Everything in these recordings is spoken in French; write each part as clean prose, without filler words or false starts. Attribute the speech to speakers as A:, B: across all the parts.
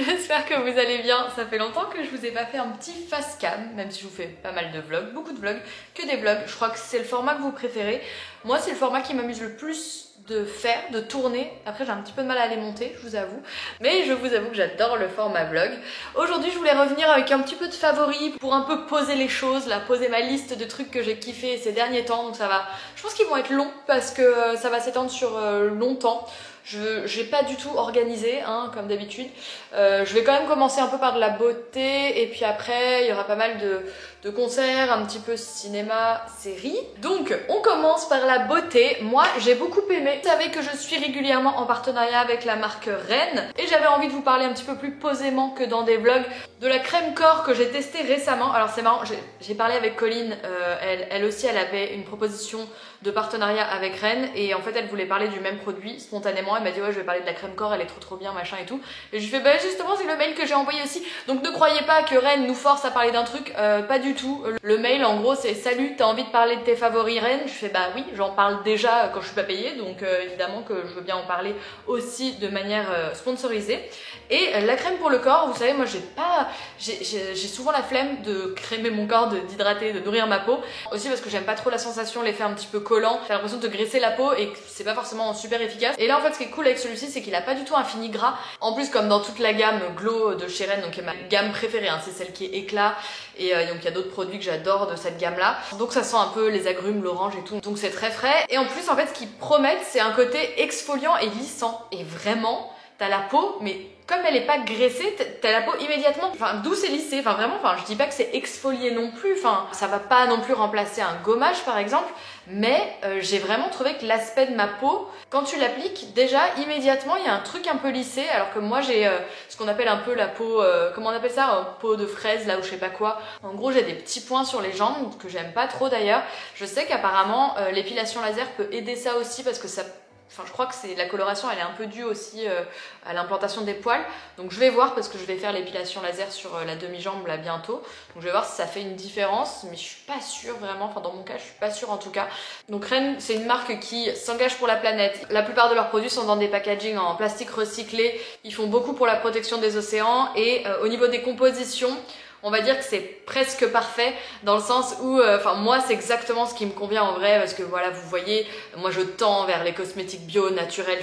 A: j'espère que vous allez bien. Ça fait longtemps que je vous ai pas fait un petit face cam, même si je vous fais pas mal de vlogs, beaucoup de vlogs, que des vlogs. Je crois que c'est le format que vous préférez. Moi c'est le format qui m'amuse le plus de faire, de tourner. Après j'ai un petit peu de mal à les monter, je vous avoue. Mais je vous avoue que j'adore le format vlog. Aujourd'hui je voulais revenir avec un petit peu de favoris pour un peu poser les choses, là, poser ma liste de trucs que j'ai kiffé ces derniers temps. Donc ça va, je pense qu'ils vont être longs parce que ça va s'étendre sur longtemps. Je n'ai pas du tout organisé, hein, comme d'habitude. Je vais quand même commencer un peu par de la beauté et puis après il y aura pas mal de concerts, un petit peu cinéma, série. Donc on commence par la beauté. Moi j'ai beaucoup aimé. Vous savez que je suis régulièrement en partenariat avec la marque Rennes et j'avais envie de vous parler un petit peu plus posément que dans des vlogs de la crème corps que j'ai testée récemment. Alors c'est marrant, j'ai parlé avec Colline, elle aussi elle avait une proposition de partenariat avec Rennes et en fait elle voulait parler du même produit spontanément. Elle m'a dit ouais je vais parler de la crème corps, elle est trop bien machin et tout. Et je lui fais bah justement c'est le mail que j'ai envoyé aussi. Donc ne croyez pas que Rennes nous force à parler d'un truc, pas du tout. Le mail en gros c'est salut, t'as envie de parler de tes favoris Rennes? Je fais bah oui, j'en parle déjà quand je suis pas payée, donc évidemment que je veux bien en parler aussi de manière sponsorisée. Et la crème pour le corps, vous savez moi j'ai souvent la flemme de crémer mon corps, d'hydrater, de nourrir ma peau. Aussi parce que j'aime pas trop la sensation, l'effet un petit peu collant. J'ai l'impression de graisser la peau et c'est pas forcément super efficace. Et là en fait ce qui est cool avec celui-ci c'est qu'il a pas du tout un fini gras. En plus comme dans toute la gamme Glow de chez Rennes, donc qui est ma gamme préférée, hein, c'est celle qui est éclat. Et donc il y a d'autres produits que j'adore de cette gamme là. Donc ça sent un peu les agrumes, l'orange et tout. Donc c'est très frais. Et en plus en fait ce qu'ils promettent c'est un côté exfoliant et lissant. Et vraiment t'as la peau mais comme elle est pas graissée, t'as la peau immédiatement douce et lissée. Enfin vraiment, je dis pas que c'est exfolié non plus. Enfin, ça va pas non plus remplacer un gommage par exemple. Mais j'ai vraiment trouvé que l'aspect de ma peau, quand tu l'appliques, déjà immédiatement il y a un truc un peu lissé. Alors que moi j'ai ce qu'on appelle un peu la peau, comment on appelle ça, peau de fraise là ou je sais pas quoi. En gros j'ai des petits points sur les jambes que j'aime pas trop d'ailleurs. Je sais qu'apparemment l'épilation laser peut aider ça aussi parce que ça... Enfin, je crois que c'est la coloration, elle est un peu due aussi à l'implantation des poils. Donc je vais voir parce que je vais faire l'épilation laser sur la demi-jambe là bientôt. Donc je vais voir si ça fait une différence, mais je suis pas sûre vraiment. Enfin dans mon cas, je suis pas sûre en tout cas. Donc Rennes, c'est une marque qui s'engage pour la planète. La plupart de leurs produits sont dans des packagings en plastique recyclé. Ils font beaucoup pour la protection des océans et au niveau des compositions, on va dire que c'est presque parfait dans le sens où, moi c'est exactement ce qui me convient en vrai parce que voilà, vous voyez, moi je tends vers les cosmétiques bio, naturels,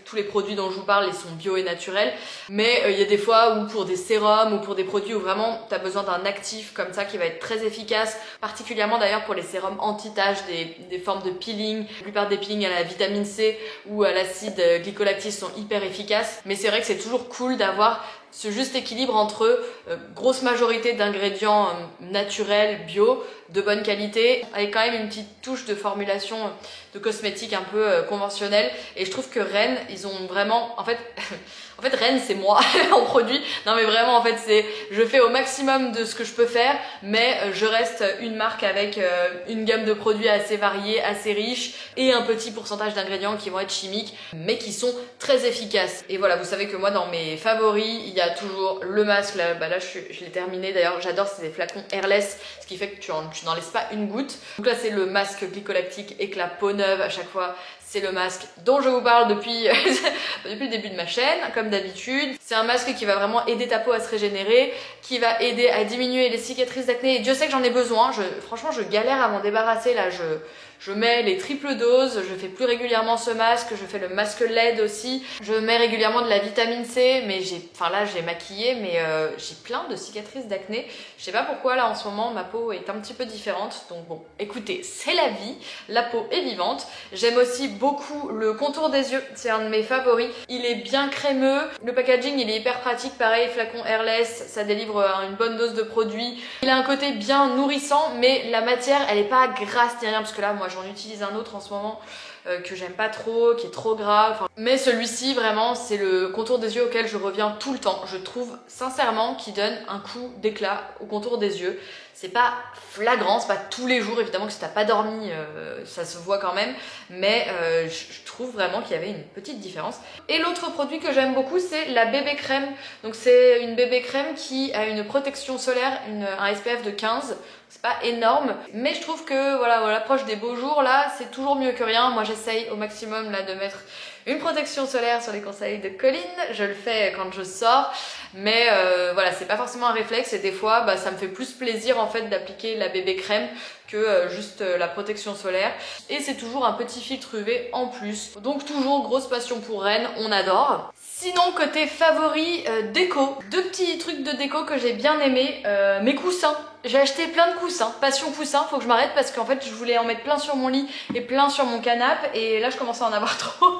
A: tous les produits dont je vous parle, ils sont bio et naturels. Mais il y a des fois où pour des sérums ou pour des produits où vraiment tu as besoin d'un actif comme ça qui va être très efficace, particulièrement d'ailleurs pour les sérums anti-taches, des formes de peeling. La plupart des peelings à la vitamine C ou à l'acide glycolactique sont hyper efficaces. Mais c'est vrai que c'est toujours cool d'avoir ce juste équilibre entre grosse majorité d'ingrédients naturels, bio, de bonne qualité, avec quand même une petite touche de formulation de cosmétiques un peu conventionnelle. Et je trouve que Rennes, ils ont vraiment... En fait, Rennes, c'est moi en produit. Non mais vraiment, en fait, je fais au maximum de ce que je peux faire, mais je reste une marque avec une gamme de produits assez variée, assez riche, et un petit pourcentage d'ingrédients qui vont être chimiques, mais qui sont très efficaces. Et voilà, vous savez que moi, dans mes favoris, il y a toujours le masque. Là, je l'ai terminé. D'ailleurs, j'adore, c'est des flacons airless, ce qui fait que tu n'en laisses pas une goutte. Donc là, c'est le masque glycolactique éclat peau neuve à chaque fois. C'est le masque dont je vous parle depuis le début de ma chaîne, comme d'habitude. C'est un masque qui va vraiment aider ta peau à se régénérer, qui va aider à diminuer les cicatrices d'acné. Et Dieu sait que j'en ai besoin. Franchement, je galère à m'en débarrasser. Là, je mets les triples doses. Je fais plus régulièrement ce masque. Je fais le masque LED aussi. Je mets régulièrement de la vitamine C. Mais là, j'ai maquillé, mais j'ai plein de cicatrices d'acné. Je sais pas pourquoi, là, en ce moment, ma peau est un petit peu différente. Donc bon, écoutez, c'est la vie. La peau est vivante. J'aime aussi beaucoup le contour des yeux, c'est un de mes favoris. Il est bien crémeux, le packaging il est hyper pratique, pareil, flacon airless, ça délivre une bonne dose de produit. Il a un côté bien nourrissant, mais la matière elle est pas grasse ni rien, parce que là moi j'en utilise un autre en ce moment que j'aime pas trop, qui est trop gras. Mais celui-ci vraiment c'est le contour des yeux auquel je reviens tout le temps. Je trouve sincèrement qu'il donne un coup d'éclat au contour des yeux. C'est pas flagrant, c'est pas tous les jours évidemment que si t'as pas dormi ça se voit quand même, mais je trouve vraiment qu'il y avait une petite différence. Et l'autre produit que j'aime beaucoup c'est la bébé crème. Donc c'est une bébé crème qui a une protection solaire, un SPF de 15. c'est pas énorme, mais je trouve que voilà, à l'approche des beaux jours là, c'est toujours mieux que rien. Moi j'essaye au maximum là de mettre une protection solaire sur les conseils de Colline, je le fais quand je sors, mais voilà, c'est pas forcément un réflexe et des fois bah, ça me fait plus plaisir en fait d'appliquer la bébé crème que juste la protection solaire. Et c'est toujours un petit filtre UV en plus. Donc toujours grosse passion pour Rennes, on adore. Sinon côté favori, déco, deux petits trucs de déco que j'ai bien aimé, mes coussins. J'ai acheté plein de coussins, passion coussins, faut que je m'arrête parce qu'en fait je voulais en mettre plein sur mon lit et plein sur mon canapé et là je commence à en avoir trop.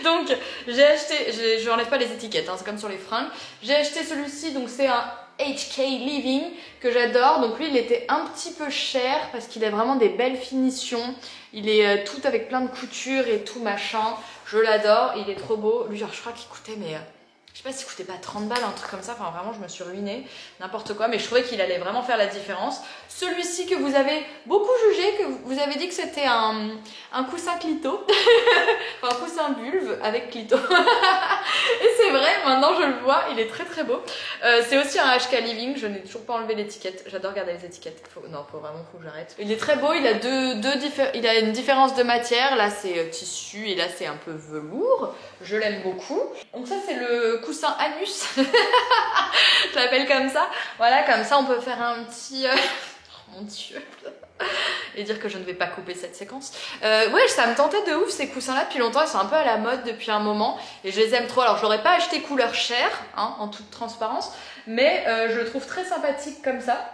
A: Donc j'ai acheté, je n'enlève pas les étiquettes, hein, c'est comme sur les fringues. J'ai acheté celui-ci, donc c'est un HK Living que j'adore. Donc lui il était un petit peu cher parce qu'il a vraiment des belles finitions. Il est tout avec plein de coutures et tout machin. Je l'adore, il est trop beau. Lui genre je crois qu'il coûtait mais... je sais pas s'il coûtait pas 30 balles, un truc comme ça, enfin vraiment je me suis ruinée, n'importe quoi, mais je trouvais qu'il allait vraiment faire la différence. Celui-ci que vous avez beaucoup jugé, que vous avez dit que c'était un coussin clito, enfin un coussin vulve avec clito. Et c'est vrai, maintenant je le vois, il est très très beau. C'est aussi un HK Living, je n'ai toujours pas enlevé l'étiquette, j'adore regarder les étiquettes, faut que j'arrête. Il est très beau, il a il a une différence de matière, là c'est tissu et là c'est un peu velours, je l'aime beaucoup. Donc ça c'est le coussin anus, je l'appelle comme ça. Voilà, comme ça on peut faire un petit... Oh mon dieu. Et dire que je ne vais pas couper cette séquence. Ouais, ça me tentait de ouf ces coussins là depuis longtemps, ils sont un peu à la mode depuis un moment et je les aime trop. Alors je l'aurais pas acheté couleur chair, hein, en toute transparence, mais je le trouve très sympathique comme ça.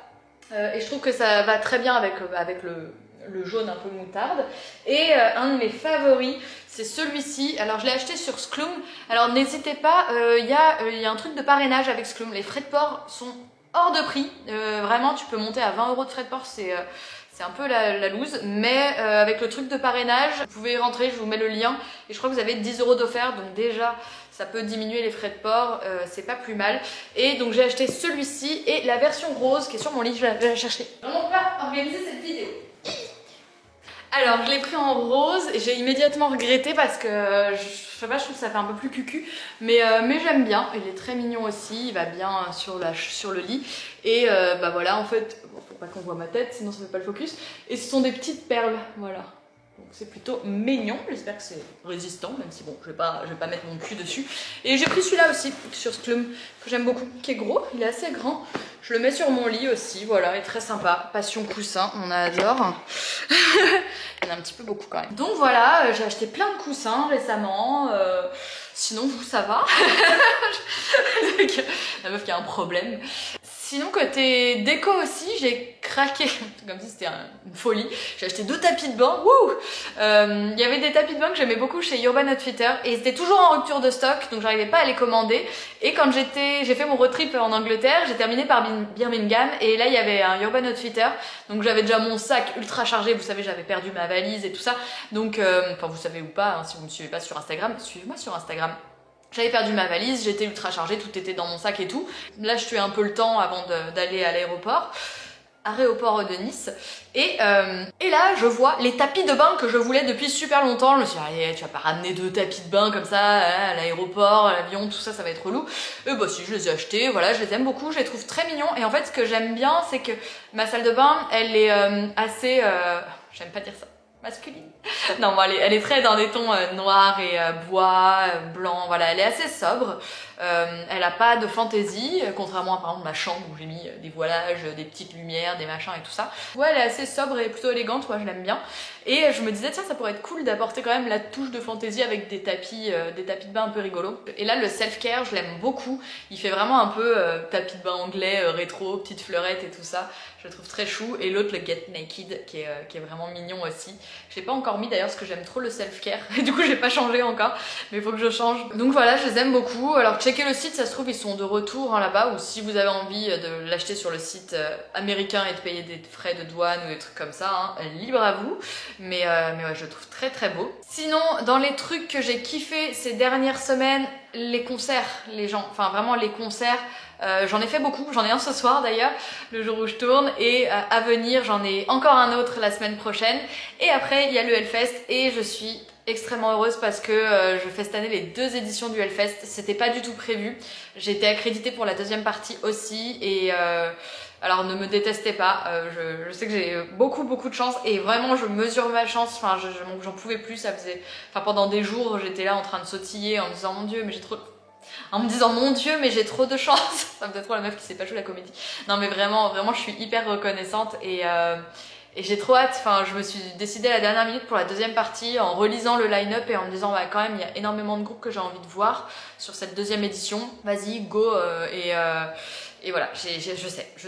A: Et je trouve que ça va très bien avec le jaune un peu moutarde. Et un de mes favoris, c'est celui-ci. Alors je l'ai acheté sur Scloom. Alors n'hésitez pas, il y a un truc de parrainage avec Scloom. Les frais de port sont hors de prix. Vraiment, tu peux monter à 20 € de frais de port, c'est un peu la loose. Mais avec le truc de parrainage, vous pouvez rentrer, je vous mets le lien. Et je crois que vous avez 10 € d'offert, donc déjà... ça peut diminuer les frais de port, c'est pas plus mal. Et donc j'ai acheté celui-ci et la version rose qui est sur mon lit, je vais la chercher. Vraiment pas organiser cette vidéo. Alors je l'ai pris en rose et j'ai immédiatement regretté parce que je sais pas, je trouve que ça fait un peu plus cucu, mais j'aime bien. Il est très mignon aussi, il va bien sur le lit. Et bah voilà, en fait, bon, faut pas qu'on voit ma tête sinon ça fait pas le focus. Et ce sont des petites perles, voilà. Donc c'est plutôt mignon, j'espère que c'est résistant, même si bon, je vais pas mettre mon cul dessus. Et j'ai pris celui-là aussi, sur Scloom, que j'aime beaucoup, qui est gros, il est assez grand. Je le mets sur mon lit aussi, voilà, il est très sympa. Passion coussin, on adore. Il y en a un petit peu beaucoup quand même. Donc voilà, j'ai acheté plein de coussins récemment. Sinon, vous, ça va. La meuf qui a un problème. Sinon, côté déco aussi, j'ai craqué, comme si c'était une folie. J'ai acheté 2 tapis de bain. Wouh! Il y avait des tapis de bain que j'aimais beaucoup chez Urban Outfitters et ils étaient toujours en rupture de stock, donc j'arrivais pas à les commander. Et quand j'ai fait mon road trip en Angleterre, j'ai terminé par Birmingham et là il y avait un Urban Outfitters, donc j'avais déjà mon sac ultra chargé. Vous savez, j'avais perdu ma valise et tout ça. Donc, enfin vous savez ou pas, hein, si vous me suivez pas sur Instagram, suivez-moi sur Instagram. J'avais perdu ma valise, j'étais ultra chargée, tout était dans mon sac et tout. Là, je tuais un peu le temps avant d'aller à l'aéroport de Nice. Et là, je vois les tapis de bain que je voulais depuis super longtemps. Je me suis dit, allez, tu vas pas ramener 2 tapis de bain comme ça à l'aéroport, à l'avion, tout ça, ça va être relou. Et bah si, je les ai achetés, voilà, je les aime beaucoup, je les trouve très mignons. Et en fait, ce que j'aime bien, c'est que ma salle de bain, elle est assez... j'aime pas dire ça. Masculine. Non, bon, elle est très dans des tons noirs et bois, blanc, voilà, elle est assez sobre. Elle a pas de fantaisie, contrairement à par exemple ma chambre où j'ai mis des voilages, des petites lumières, des machins et tout ça. Ouais, elle est assez sobre et plutôt élégante, moi je l'aime bien. Et je me disais, tiens, ça pourrait être cool d'apporter quand même la touche de fantaisie avec des tapis de bain un peu rigolos. Et là, le self-care, je l'aime beaucoup. Il fait vraiment un peu tapis de bain anglais, rétro, petites fleurettes et tout ça. Je le trouve très chou. Et l'autre, le Get Naked, qui est vraiment mignon aussi. Je l'ai pas encore mis d'ailleurs parce que j'aime trop le self-care. Et du coup, j'ai pas changé encore. Mais il faut que je change. Donc voilà, je les aime beaucoup. Alors, checkez le site, ça se trouve, ils sont de retour hein, là-bas. Ou si vous avez envie de l'acheter sur le site américain et de payer des frais de douane ou des trucs comme ça, hein, libre à vous. Mais ouais, je le trouve très très beau. Sinon, dans les trucs que j'ai kiffé ces dernières semaines, les concerts, les gens. Enfin, vraiment les concerts. J'en ai fait beaucoup, j'en ai un ce soir d'ailleurs, le jour où je tourne, et à venir j'en ai encore un autre la semaine prochaine. Et après il y a le Hellfest et je suis extrêmement heureuse parce que je fais cette année les 2 éditions du Hellfest. C'était pas du tout prévu, j'ai été accréditée pour la 2e partie aussi et Alors ne me détestez pas, je sais que j'ai beaucoup de chance et vraiment je mesure ma chance, enfin j'en pouvais plus, ça faisait... Enfin pendant des jours j'étais là en train de sautiller en me disant mon Dieu mais j'ai trop... En me disant mon Dieu mais j'ai trop de chance. Ça me fait trop la meuf qui sait pas jouer la comédie. Non mais vraiment je suis hyper reconnaissante et j'ai trop hâte, enfin je me suis décidée à la dernière minute pour la deuxième partie en relisant le line-up et en me disant bah quand même il y a énormément de groupes que j'ai envie de voir sur cette deuxième édition. Vas-y, go et voilà, je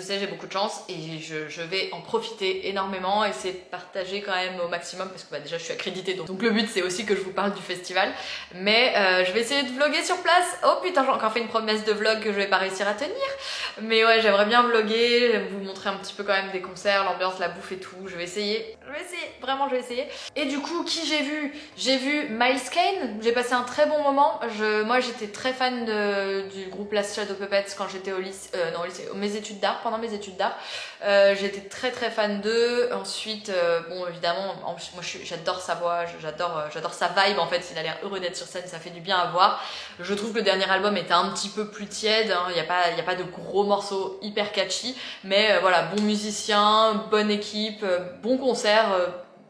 A: sais, j'ai beaucoup de chance et je vais en profiter énormément et c'est partager quand même au maximum parce que bah, déjà je suis accréditée donc le but c'est aussi que je vous parle du festival mais je vais essayer de vlogger sur place. Oh putain j'ai encore fait une promesse de vlog que je vais pas réussir à tenir mais ouais j'aimerais bien vlogger, vous montrer un petit peu quand même des concerts, l'ambiance, la bouffe et tout, je vais essayer, vraiment je vais essayer. Et du coup qui j'ai vu? J'ai vu Miles Kane, j'ai passé un très bon moment, moi j'étais très fan du groupe Last Shadow Puppets quand j'étais au lycée, mes études d'art, pendant mes études d'art. J'étais très fan d'eux. Ensuite, bon évidemment, moi j'adore sa voix, j'adore sa vibe en fait, il a l'air heureux d'être sur scène, ça fait du bien à voir. Je trouve que le dernier album était un petit peu plus tiède, hein. Il y a pas de gros morceaux hyper catchy, mais voilà, bon musicien, bonne équipe, bon concert,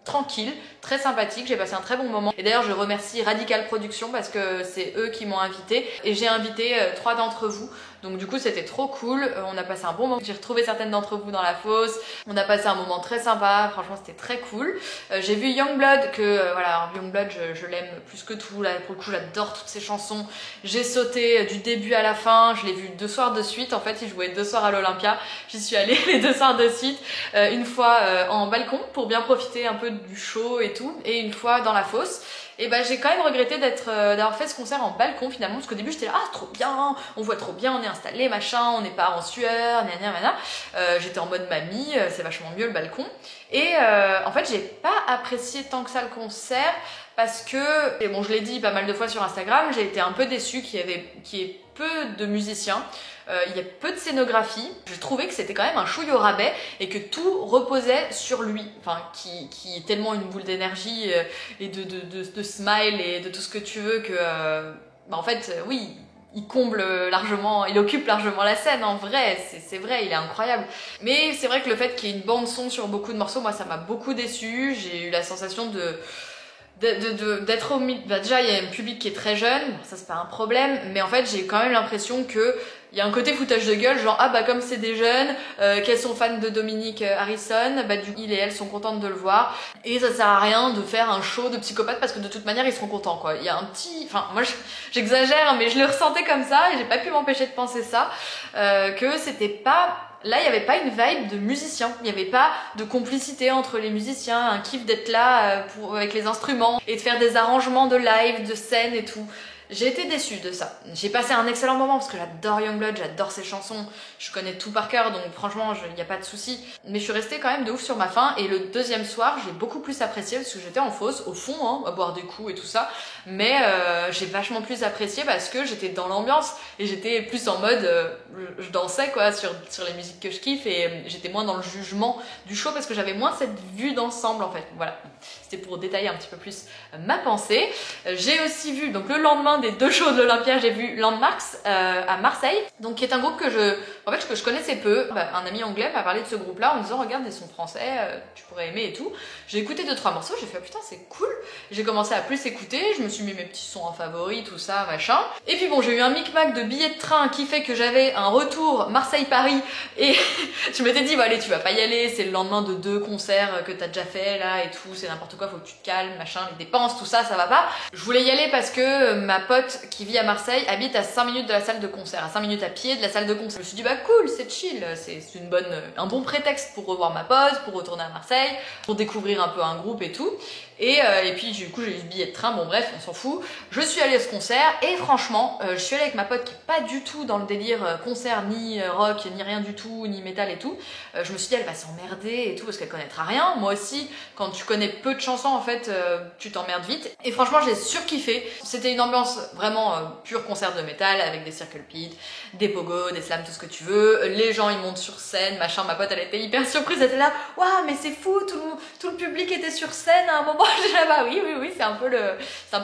A: tranquille, très sympathique, j'ai passé un très bon moment. Et d'ailleurs je remercie Radical Productions parce que c'est eux qui m'ont invité et j'ai invité 3 d'entre vous. Donc du coup c'était trop cool, on a passé un bon moment. J'ai retrouvé certaines d'entre vous dans la fosse, on a passé un moment très sympa, franchement c'était très cool. J'ai vu Youngblood, voilà, Youngblood je l'aime plus que tout, là pour le coup j'adore toutes ses chansons. J'ai sauté du début à la fin, je l'ai vu 2 soirs de suite, en fait il jouait 2 soirs à l'Olympia, j'y suis allée les 2 soirs de suite, une fois en balcon pour bien profiter un peu du show et tout, et une fois dans la fosse. Et bah j'ai quand même regretté d'avoir fait ce concert en balcon finalement parce qu'au début j'étais là ah trop bien, on voit trop bien, on est installé machin, on n'est pas en sueur, j'étais en mode mamie, c'est vachement mieux le balcon et en fait j'ai pas apprécié tant que ça le concert parce que, et bon je l'ai dit pas mal de fois sur Instagram, j'ai été un peu déçue qu'il y ait peu de musiciens. Il y a peu de scénographie, je trouvais que c'était quand même un chouille au rabais et que tout reposait sur lui, enfin qui est tellement une boule d'énergie et de smile et de tout ce que tu veux que bah en fait oui il comble largement, il occupe largement la scène en vrai, c'est vrai, il est incroyable. Mais c'est vrai que le fait qu'il y ait une bande son sur beaucoup de morceaux, moi ça m'a beaucoup déçue, j'ai eu la sensation d'être au milieu. Bah déjà il y a un public qui est très jeune, ça c'est pas un problème, mais en fait j'ai quand même l'impression que il y a un côté foutage de gueule, genre ah bah comme c'est des jeunes, qu'elles sont fans de Dominique Harrison, bah du coup il et elle sont contentes de le voir et ça sert à rien de faire un show de psychopathe parce que de toute manière ils seront contents quoi. Il y a un petit, enfin moi j'exagère mais je le ressentais comme ça et j'ai pas pu m'empêcher de penser ça, que c'était pas... Là, il n'y avait pas une vibe de musicien, il n'y avait pas de complicité entre les musiciens, un kiff d'être là avec les instruments et de faire des arrangements de live, de scène et tout. J'ai été déçue de ça. J'ai passé un excellent moment parce que j'adore Youngblood, j'adore ses chansons, je connais tout par cœur donc franchement il n'y a pas de souci. Mais je suis restée quand même de ouf sur ma faim et le deuxième soir j'ai beaucoup plus apprécié parce que j'étais en fosse, au fond, hein, à boire des coups et tout ça. Mais j'ai vachement plus apprécié parce que j'étais dans l'ambiance et j'étais plus en mode je dansais quoi sur les musiques que je kiffe et j'étais moins dans le jugement du show parce que j'avais moins cette vue d'ensemble en fait. Voilà, c'était pour détailler un petit peu plus ma pensée. J'ai aussi vu donc le lendemain des 2 shows de l'Olympia, j'ai vu Landmarks à Marseille, donc qui est un groupe que je connaissais peu. Un ami anglais m'a parlé de ce groupe là en me disant regarde ils sont français, tu pourrais aimer et tout. J'ai écouté 2-3 morceaux, j'ai fait putain c'est cool. J'ai commencé à plus écouter, je me suis mis mes petits sons en favoris, tout ça machin. Et puis bon j'ai eu un micmac de billets de train qui fait que j'avais un retour Marseille-Paris et je m'étais dit bah allez tu vas pas y aller, c'est le lendemain de 2 concerts que t'as déjà fait là et tout, c'est n'importe quoi, faut que tu te calmes machin, les dépenses tout ça ça va pas. Je voulais y aller parce que ma pote qui vit à Marseille habite à 5 minutes de la salle de concert, à 5 minutes à pied de la salle de concert. Je me suis dit bah cool, c'est chill, c'est un bon prétexte pour revoir ma pote, pour retourner à Marseille, pour découvrir un peu un groupe et tout. Et puis du coup j'ai eu ce billet de train, bon bref on s'en fout. Je suis allée à ce concert et franchement je suis allée avec ma pote qui est pas du tout dans le délire concert, ni rock, ni rien du tout, ni métal et tout. Je me suis dit elle va s'emmerder et tout parce qu'elle connaîtra rien. Moi aussi quand tu connais peu de chansons en fait tu t'emmerdes vite. Et franchement j'ai surkiffé. C'était une ambiance vraiment pur concert de métal avec des circle pits, des pogos, des slams, tout ce que tu tu veux, les gens ils montent sur scène, machin, ma pote elle était hyper surprise, elle était là, waouh mais c'est fou, tout le public était sur scène à un moment, j'ai là bah oui, c'est un peu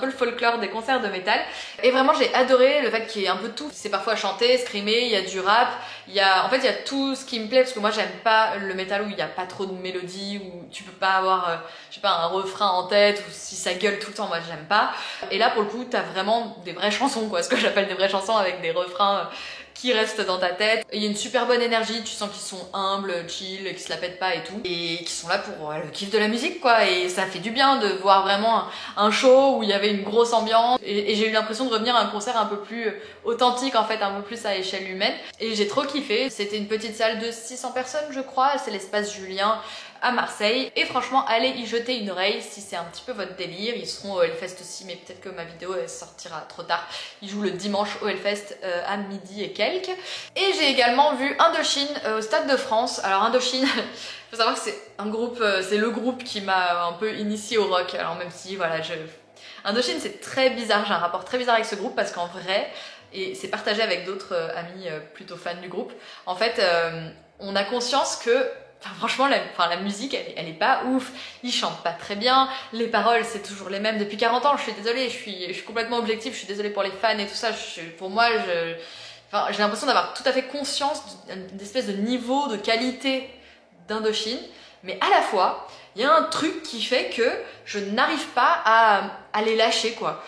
A: le folklore des concerts de métal. Et vraiment j'ai adoré le fait qu'il y ait un peu de tout, c'est parfois chanter, screamer, il y a du rap, en fait il y a tout ce qui me plaît, parce que moi j'aime pas le métal où il n'y a pas trop de mélodie, où tu peux pas avoir, je sais pas, un refrain en tête, ou si ça gueule tout le temps, moi j'aime pas. Et là pour le coup t'as vraiment des vraies chansons quoi, ce que j'appelle des vraies chansons avec des refrains qui restent dans ta tête. Il y a une super bonne énergie, tu sens qu'ils sont humbles, chill, qu'ils se la pètent pas et tout, et qui sont là pour le kiff de la musique quoi, et ça fait du bien de voir vraiment un show où il y avait une grosse ambiance, et j'ai eu l'impression de revenir à un concert un peu plus authentique en fait, un peu plus à échelle humaine, et j'ai trop kiffé. C'était une petite salle de 600 personnes je crois, c'est l'espace Julien à Marseille, et franchement allez y jeter une oreille si c'est un petit peu votre délire. Ils seront au Hellfest aussi, mais peut-être que ma vidéo elle sortira trop tard. Ils jouent le dimanche au Hellfest à midi et quelques. Et j'ai également vu Indochine au Stade de France. Alors Indochine, faut savoir que c'est un groupe, c'est le groupe qui m'a un peu initié au rock. Alors même si voilà, Indochine c'est très bizarre, j'ai un rapport très bizarre avec ce groupe parce qu'en vrai, et c'est partagé avec d'autres amis plutôt fans du groupe, en fait on a conscience que franchement, la musique, elle est pas ouf. Ils chantent pas très bien. Les paroles, c'est toujours les mêmes depuis 40 ans. Je suis désolée, je suis complètement objective. Je suis désolée pour les fans et tout ça. Pour moi, j'ai l'impression d'avoir tout à fait conscience d'une espèce de niveau de qualité d'Indochine. Mais à la fois, il y a un truc qui fait que je n'arrive pas à les lâcher quoi.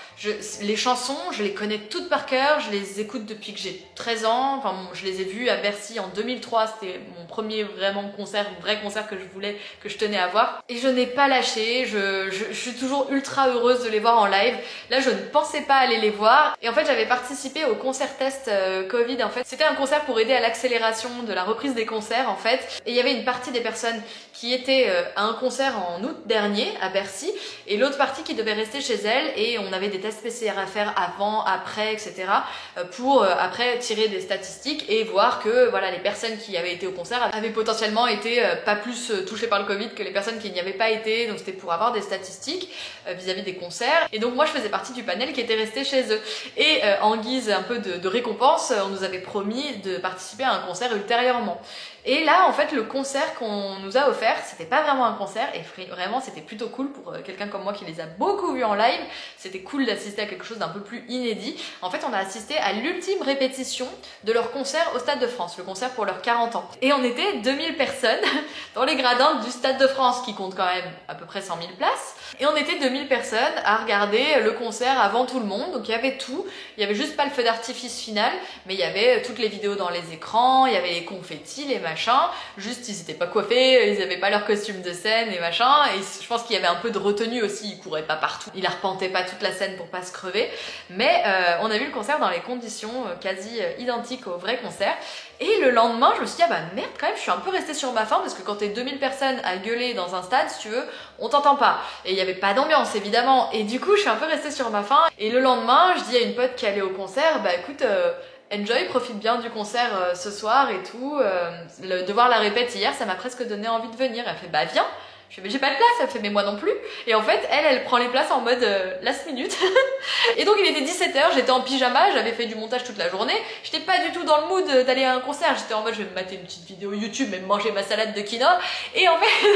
A: Les chansons, je les connais toutes par cœur, je les écoute depuis que j'ai 13 ans, enfin je les ai vues à Bercy en 2003, c'était mon premier vrai concert que je tenais à voir. Et je n'ai pas lâché, je suis toujours ultra heureuse de les voir en live. Là je ne pensais pas aller les voir, et en fait j'avais participé au concert test Covid en fait. C'était un concert pour aider à l'accélération de la reprise des concerts en fait, et il y avait une partie des personnes qui étaient à un concert en août dernier à Bercy, et l'autre partie qui devait rester chez elle, et on avait des tests PCR à faire avant, après, etc. pour après tirer des statistiques et voir que voilà, les personnes qui avaient été au concert avaient potentiellement été pas plus touchées par le Covid que les personnes qui n'y avaient pas été, donc c'était pour avoir des statistiques vis-à-vis des concerts. Et donc moi je faisais partie du panel qui était resté chez eux, et en guise un peu de récompense, on nous avait promis de participer à un concert ultérieurement. Et là, en fait, le concert qu'on nous a offert, c'était pas vraiment un concert, et vraiment, c'était plutôt cool pour quelqu'un comme moi qui les a beaucoup vus en live. C'était cool d'assister à quelque chose d'un peu plus inédit. En fait, on a assisté à l'ultime répétition de leur concert au Stade de France, le concert pour leurs 40 ans. Et on était 2000 personnes dans les gradins du Stade de France, qui compte quand même à peu près 100 000 places. Et on était 2000 personnes à regarder le concert avant tout le monde, donc il y avait tout. Il y avait juste pas le feu d'artifice final, mais il y avait toutes les vidéos dans les écrans, il y avait les confettis, les machins. Juste ils étaient pas coiffés, ils avaient pas leur costume de scène et machin, et je pense qu'il y avait un peu de retenue aussi, ils couraient pas partout, ils arpentaient pas toute la scène pour pas se crever, mais on a vu le concert dans les conditions quasi identiques au vrai concert. Et le lendemain, je me suis dit, ah bah merde, quand même, je suis un peu restée sur ma faim, parce que quand t'es 2000 personnes à gueuler dans un stade, si tu veux, on t'entend pas. Et il y avait pas d'ambiance, évidemment. Et du coup, je suis un peu restée sur ma faim. Et le lendemain, je dis à une pote qui allait au concert, bah écoute, enjoy, profite bien du concert ce soir et tout. De voir la répète hier, ça m'a presque donné envie de venir. Elle fait, bah viens. Je fais, mais j'ai pas de place. Elle fait, mais moi non plus. Et en fait, elle prend les places en mode last minute. Et donc il était 17h, j'étais en pyjama, j'avais fait du montage toute la journée. J'étais pas du tout dans le mood d'aller à un concert. J'étais en mode, je vais me mater une petite vidéo YouTube, même manger ma salade de quinoa. Et en fait,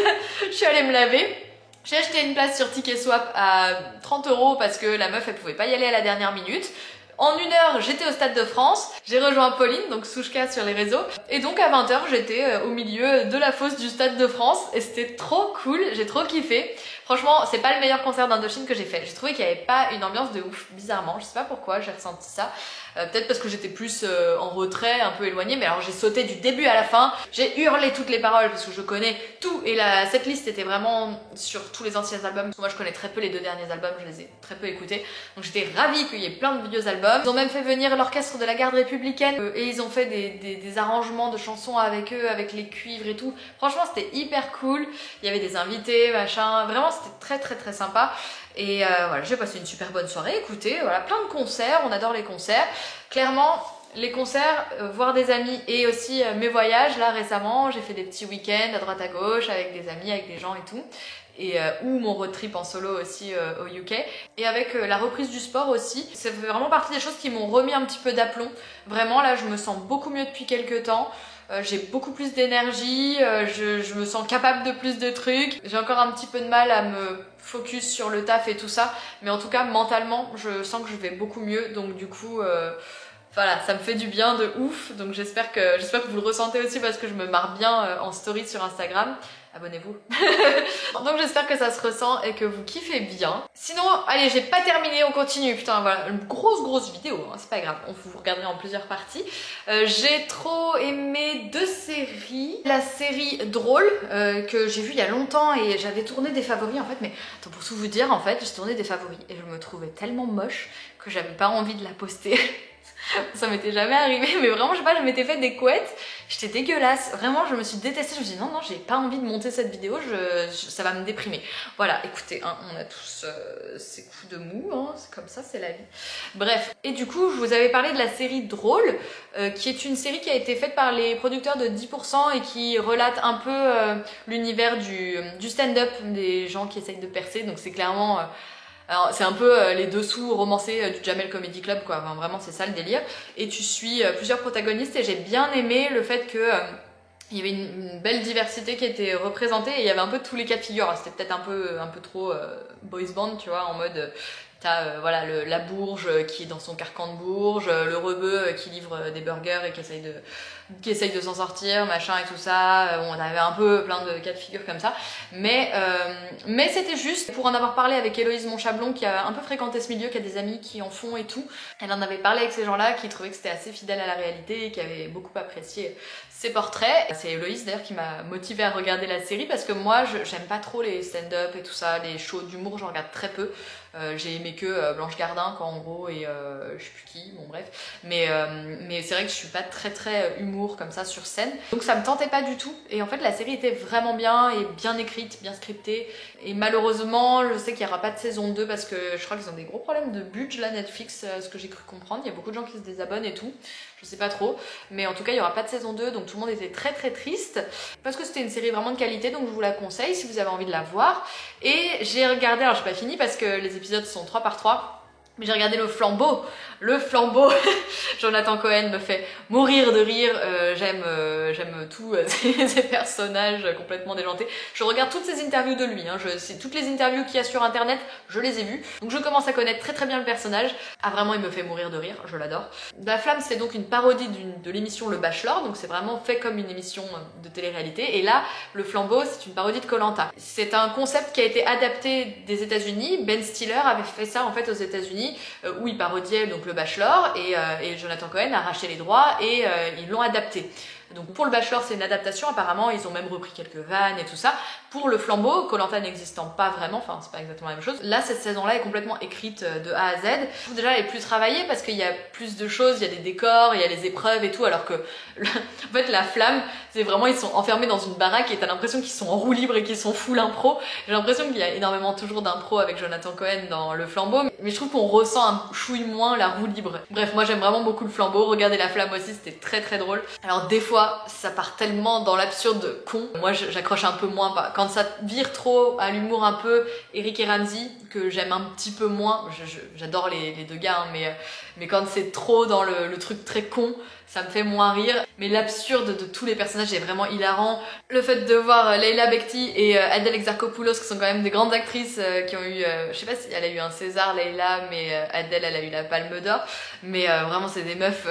A: je suis allée me laver. J'ai acheté une place sur Ticketswap à 30 € parce que la meuf, elle pouvait pas y aller à la dernière minute. En 1 heure, j'étais au Stade de France, j'ai rejoint Pauline, donc Souchka sur les réseaux, et donc à 20h, j'étais au milieu de la fosse du Stade de France, et c'était trop cool, j'ai trop kiffé. Franchement, c'est pas le meilleur concert d'Indochine que j'ai fait. J'ai trouvé qu'il n'y avait pas une ambiance de ouf, bizarrement, je sais pas pourquoi, j'ai ressenti ça. Peut-être parce que j'étais plus en retrait, un peu éloignée, mais alors j'ai sauté du début à la fin, j'ai hurlé toutes les paroles parce que je connais tout, et cette liste était vraiment sur tous les anciens albums. Moi je connais très peu les 2 derniers albums, je les ai très peu écoutés, donc j'étais ravie qu'il y ait plein de vieux albums. Ils ont même fait venir l'orchestre de la garde républicaine, et ils ont fait des arrangements de chansons avec eux, avec les cuivres et tout. Franchement c'était hyper cool, il y avait des invités, machin, vraiment c'était très très très sympa. Et voilà, j'ai passé une super bonne soirée, écoutez, voilà, plein de concerts, on adore les concerts. Clairement, les concerts, voir des amis, et aussi mes voyages, là récemment, j'ai fait des petits week-ends à droite à gauche avec des amis, avec des gens et tout. ou mon road trip en solo aussi au UK. Et avec la reprise du sport aussi, ça fait vraiment partie des choses qui m'ont remis un petit peu d'aplomb. Vraiment là je me sens beaucoup mieux depuis quelques temps. J'ai beaucoup plus d'énergie, je me sens capable de plus de trucs. J'ai encore un petit peu de mal à me focus sur le taf et tout ça, mais en tout cas mentalement je sens que je vais beaucoup mieux, donc du coup voilà, ça me fait du bien de ouf. Donc j'espère que vous le ressentez aussi parce que je me marre bien en story sur Instagram. Abonnez-vous. Donc j'espère que ça se ressent et que vous kiffez bien. Sinon, allez, j'ai pas terminé, on continue. Putain, voilà, une grosse vidéo, hein, c'est pas grave, vous regarderez en plusieurs parties. J'ai trop aimé 2 séries. La série Drôle, que j'ai vue il y a longtemps et j'avais tourné des favoris en fait, mais attends, pour tout vous dire, en fait, j'ai tourné des favoris et je me trouvais tellement moche que j'avais pas envie de la poster. Ça m'était jamais arrivé, mais vraiment, je sais pas, je m'étais fait des couettes, j'étais dégueulasse. Vraiment, je me suis détestée. Je me suis dit non, j'ai pas envie de monter cette vidéo, ça va me déprimer. Voilà, écoutez, hein, on a tous ces coups de mou, hein, c'est comme ça, c'est la vie. Bref, et du coup, je vous avais parlé de la série Drôle, qui est une série qui a été faite par les producteurs de 10% et qui relate un peu l'univers du stand-up, des gens qui essayent de percer. Donc c'est clairement... alors c'est un peu les dessous romancés du Jamel Comedy Club quoi, enfin, vraiment c'est ça le délire. Et tu suis plusieurs protagonistes et j'ai bien aimé le fait que il y avait une belle diversité qui était représentée et il y avait un peu tous les cas de figure. C'était peut-être un peu trop boys band, tu vois, en mode t'as voilà la bourge qui est dans son carcan de bourge, le rebeu qui livre des burgers et qui essaye de s'en sortir, machin et tout ça. On avait un peu plein de cas de figure comme ça, mais c'était juste pour en avoir parlé avec Héloïse Monchablon qui a un peu fréquenté ce milieu, qui a des amis qui en font et tout. Elle en avait parlé avec ces gens-là qui trouvaient que c'était assez fidèle à la réalité et qui avaient beaucoup apprécié ses portraits. C'est Héloïse d'ailleurs qui m'a motivée à regarder la série parce que moi j'aime pas trop les stand-up et tout ça, les shows d'humour j'en regarde très peu. J'ai aimé que Blanche Gardin quoi en gros et je sais plus qui, bon bref, mais c'est vrai que je suis pas très humour comme ça sur scène, donc ça me tentait pas du tout. Et en fait la série était vraiment bien et bien écrite, bien scriptée, et malheureusement je sais qu'il y aura pas de saison 2 parce que je crois qu'ils ont des gros problèmes de budget là Netflix, ce que j'ai cru comprendre. Il y a beaucoup de gens qui se désabonnent et tout, je sais pas trop, mais en tout cas il y aura pas de saison 2, donc tout le monde était très triste parce que c'était une série vraiment de qualité, donc je vous la conseille si vous avez envie de la voir. Et j'ai regardé, alors j'ai pas fini parce que les épisodes sont 3 par 3, mais j'ai regardé le flambeau. Jonathan Cohen me fait mourir de rire. J'aime tous ces personnages complètement déjantés. Je regarde toutes ces interviews de lui, hein. Toutes les interviews qu'il y a sur internet, je les ai vues, donc je commence à connaître très bien le personnage. Ah vraiment, il me fait mourir de rire, je l'adore. La Flamme, c'est donc une parodie de l'émission Le Bachelor, donc c'est vraiment fait comme une émission de télé-réalité. Et là, le flambeau, c'est une parodie de Koh-Lanta. C'est un concept qui a été adapté des États-Unis. Ben Stiller avait fait ça en fait aux États-Unis, où il parodiait donc Le Bachelor, et Jonathan Cohen a racheté les droits et ils l'ont adapté. Donc pour Le Bachelor, c'est une adaptation, apparemment ils ont même repris quelques vannes et tout ça. Pour le flambeau, Koh-Lanta n'existant pas vraiment, enfin c'est pas exactement la même chose. Là, cette saison-là est complètement écrite de A à Z. Je trouve déjà elle est plus travaillée parce qu'il y a plus de choses, il y a des décors, il y a les épreuves et tout, alors que en fait la Flamme, c'est vraiment, ils sont enfermés dans une baraque et t'as l'impression qu'ils sont en roue libre et qu'ils sont full impro. J'ai l'impression qu'il y a énormément toujours d'impro avec Jonathan Cohen dans le flambeau, mais je trouve qu'on ressent un chouille moins la roue libre. Bref, moi j'aime vraiment beaucoup le flambeau. Regardez la Flamme aussi, c'était très drôle. Alors des fois, ça part tellement dans l'absurde con. Moi j'accroche un peu moins, quand ça vire trop à l'humour un peu Eric et Ramzy, que j'aime un petit peu moins. J'adore les deux gars, hein, mais quand c'est trop dans le truc très con, ça me fait moins rire. Mais l'absurde de tous les personnages est vraiment hilarant. Le fait de voir Leila Bekti et Adèle Exarchopoulos, qui sont quand même des grandes actrices qui ont eu, je sais pas si elle a eu un César, Leila, mais Adèle elle a eu la Palme d'Or. Mais vraiment c'est des meufs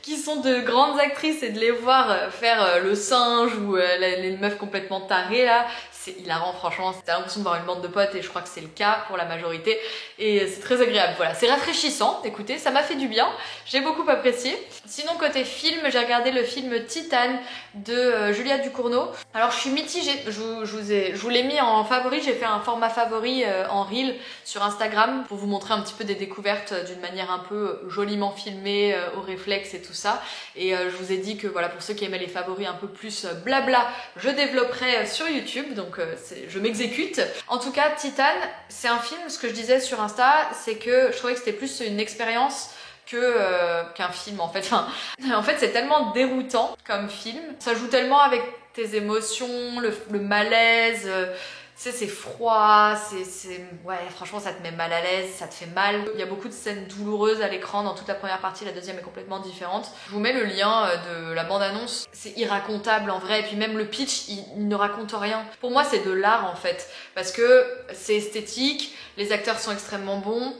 A: qui sont de grandes actrices, et de les voir faire le singe ou les meufs complètement tarées là, c'est hilarant franchement. T'as l'impression de voir une bande de potes, et je crois que c'est le cas pour la majorité, et c'est très agréable. Voilà, c'est rafraîchissant, écoutez, ça m'a fait du bien, j'ai beaucoup apprécié. Sinon côté film, j'ai regardé le film Titane de Julia Ducournau. Alors je suis mitigée, je vous l'ai mis en favori, j'ai fait un format favori en reel sur Instagram pour vous montrer un petit peu des découvertes d'une manière un peu joliment filmée, au réflexe et tout ça. Et je vous ai dit que voilà, pour ceux qui aimaient les favoris un peu plus blabla, je développerai sur YouTube, donc je m'exécute. En tout cas, Titane, c'est un film, ce que je disais sur Insta, c'est que je trouvais que c'était plus une expérience qu'un film en fait. Enfin, en fait c'est tellement déroutant comme film, ça joue tellement avec tes émotions, le malaise, c'est froid, ouais, franchement ça te met mal à l'aise, ça te fait mal. Il y a beaucoup de scènes douloureuses à l'écran dans toute la première partie, la deuxième est complètement différente. Je vous mets le lien de la bande-annonce, c'est irracontable en vrai, et puis même le pitch, il ne raconte rien. Pour moi c'est de l'art en fait, parce que c'est esthétique, les acteurs sont extrêmement bons,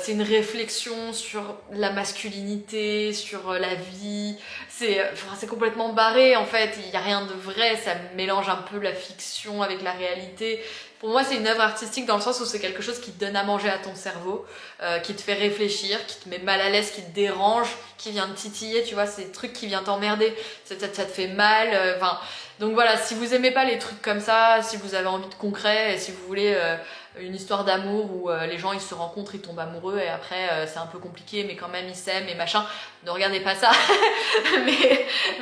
A: c'est une réflexion sur la masculinité, sur la vie, c'est complètement barré en fait, il n'y a rien de vrai, ça mélange un peu la fiction avec la réalité. Pour moi c'est une œuvre artistique dans le sens où c'est quelque chose qui te donne à manger à ton cerveau, qui te fait réfléchir, qui te met mal à l'aise, qui te dérange, qui vient te titiller, tu vois, c'est des trucs qui viennent t'emmerder, ça te fait mal, donc voilà, si vous aimez pas les trucs comme ça, si vous avez envie de concret, et si vous voulez une histoire d'amour où les gens ils se rencontrent, ils tombent amoureux et après c'est un peu compliqué mais quand même ils s'aiment et machin, ne regardez pas ça.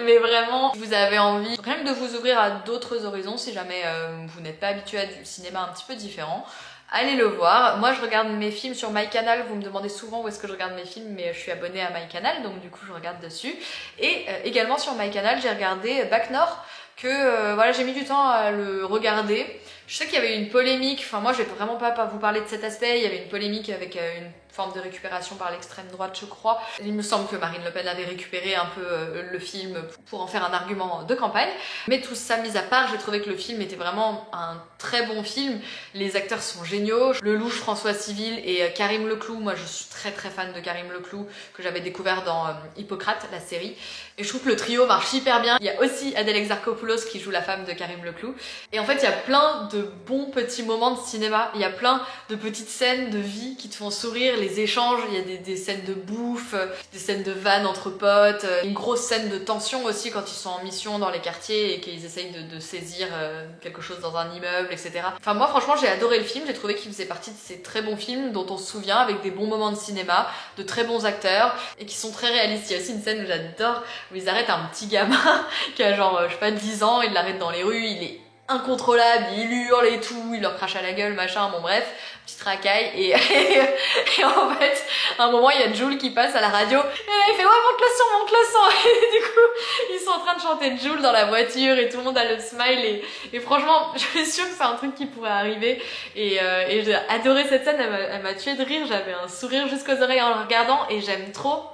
A: mais vraiment, si vous avez envie rien que de vous ouvrir à d'autres horizons, si jamais vous n'êtes pas habitué à du cinéma un petit peu différent, allez le voir. Moi je regarde mes films sur MyCanal, vous me demandez souvent où est-ce que je regarde mes films, mais je suis abonnée à MyCanal donc du coup je regarde dessus. Et également sur MyCanal j'ai regardé Bac Nord, que voilà, j'ai mis du temps à le regarder. Je sais qu'il y avait une polémique, enfin moi je vais vraiment pas vous parler de cet aspect, il y avait une polémique avec une forme de récupération par l'extrême droite je crois. Il me semble que Marine Le Pen avait récupéré un peu le film pour en faire un argument de campagne. Mais tout ça mis à part, j'ai trouvé que le film était vraiment un très bon film. Les acteurs sont géniaux. Lelouch, François Civil et Karim Leclou, moi je suis très fan de Karim Leclou, que j'avais découvert dans Hippocrate, la série. Et je trouve que le trio marche hyper bien. Il y a aussi Adèle Exarchopoulos qui joue la femme de Karim Leclou. Et en fait il y a plein de bons petits moments de cinéma, il y a plein de petites scènes de vie qui te font sourire, les échanges, il y a des scènes de bouffe, des scènes de vannes entre potes, une grosse scène de tension aussi quand ils sont en mission dans les quartiers et qu'ils essayent de saisir quelque chose dans un immeuble, etc. Enfin moi franchement j'ai adoré le film, j'ai trouvé qu'il faisait partie de ces très bons films dont on se souvient, avec des bons moments de cinéma, de très bons acteurs et qui sont très réalistes. Il y a aussi une scène que j'adore où ils arrêtent un petit gamin qui a genre je sais pas 10 ans, ils l'arrêtent dans les rues, il est incontrôlable, il hurle et tout, il leur crache à la gueule, machin, bon bref, petite racaille et en fait, à un moment il y a Jul qui passe à la radio et il fait ouais monte le son et du coup ils sont en train de chanter Jul dans la voiture et tout le monde a le smile et franchement je suis sûre que c'est un truc qui pourrait arriver et j'ai adoré cette scène, elle m'a tué de rire, j'avais un sourire jusqu'aux oreilles en le regardant et j'aime trop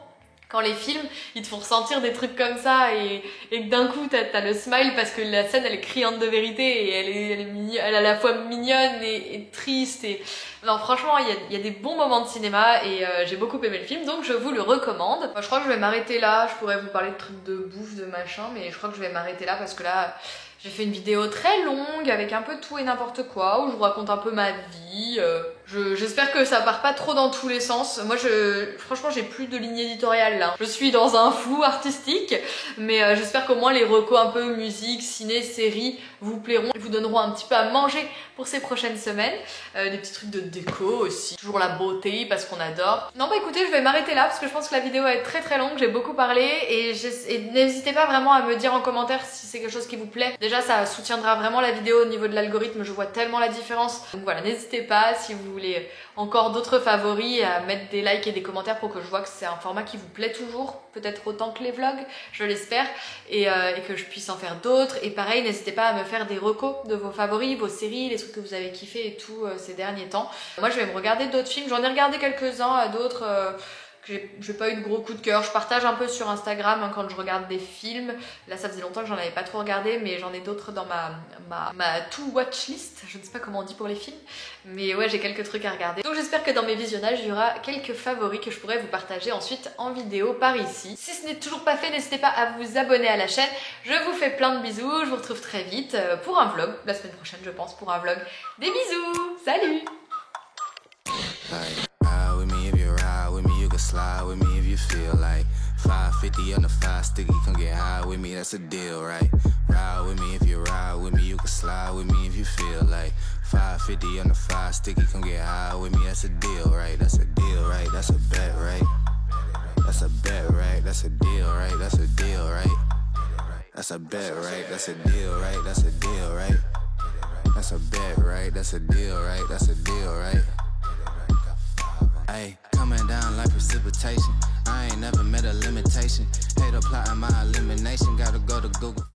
A: quand les films ils te font ressentir des trucs comme ça et que d'un coup t'as le smile parce que la scène elle est criante de vérité et elle est à la fois mignonne et triste et non franchement il y a des bons moments de cinéma et j'ai beaucoup aimé le film donc je vous le recommande. Moi, je crois que je vais m'arrêter là, je pourrais vous parler de trucs de bouffe de machin mais je crois que je vais m'arrêter là parce que là j'ai fait une vidéo très longue avec un peu tout et n'importe quoi où je vous raconte un peu ma vie. J'espère que ça part pas trop dans tous les sens. Moi franchement j'ai plus de ligne éditoriale là. Je suis dans un flou artistique mais j'espère qu'au moins les recos un peu musique, ciné, série vous plairont et vous donneront un petit peu à manger pour ces prochaines semaines. Des petits trucs de déco aussi. Toujours la beauté parce qu'on adore. Non bah écoutez je vais m'arrêter là parce que je pense que la vidéo va être très longue. J'ai beaucoup parlé et n'hésitez pas vraiment à me dire en commentaire si c'est quelque chose qui vous plaît. Déjà ça soutiendra vraiment la vidéo au niveau de l'algorithme, je vois tellement la différence. Donc voilà, n'hésitez pas si vous voulez encore d'autres favoris à mettre des likes et des commentaires pour que je vois que c'est un format qui vous plaît toujours, peut-être autant que les vlogs, je l'espère, et que je puisse en faire d'autres. Et pareil, n'hésitez pas à me faire des recos de vos favoris, vos séries, les trucs que vous avez kiffé et tout ces derniers temps. Moi je vais me regarder d'autres films, j'en ai regardé quelques-uns, d'autres j'ai pas eu de gros coup de cœur. Je partage un peu sur Instagram hein, quand je regarde des films. Là ça faisait longtemps que j'en avais pas trop regardé mais j'en ai d'autres dans ma to-watch list. Je ne sais pas comment on dit pour les films. Mais ouais j'ai quelques trucs à regarder. Donc j'espère que dans mes visionnages il y aura quelques favoris que je pourrai vous partager ensuite en vidéo par ici. Si ce n'est toujours pas fait, n'hésitez pas à vous abonner à la chaîne. Je vous fais plein de bisous. Je vous retrouve très vite pour un vlog. La semaine prochaine je pense pour un vlog. Des bisous. Salut.
B: Slide with me if you feel like 550 on the 5 sticky, come get high with me, that's a deal, right? Ride with me if you ride with me, you can slide with me if you feel like 550 on the 5 sticky, come get high with me, that's a deal, right? That's a deal, right? That's a bet, right? That's a bet, right? That's a deal, right? That's a deal, right? That's a bet, right? That's a deal, right? That's a deal, right? That's a bet, right? That's a deal, right? That's a deal, right? Ay, coming down like precipitation. I ain't never met a limitation. Hater plotting my elimination. Gotta go to Google.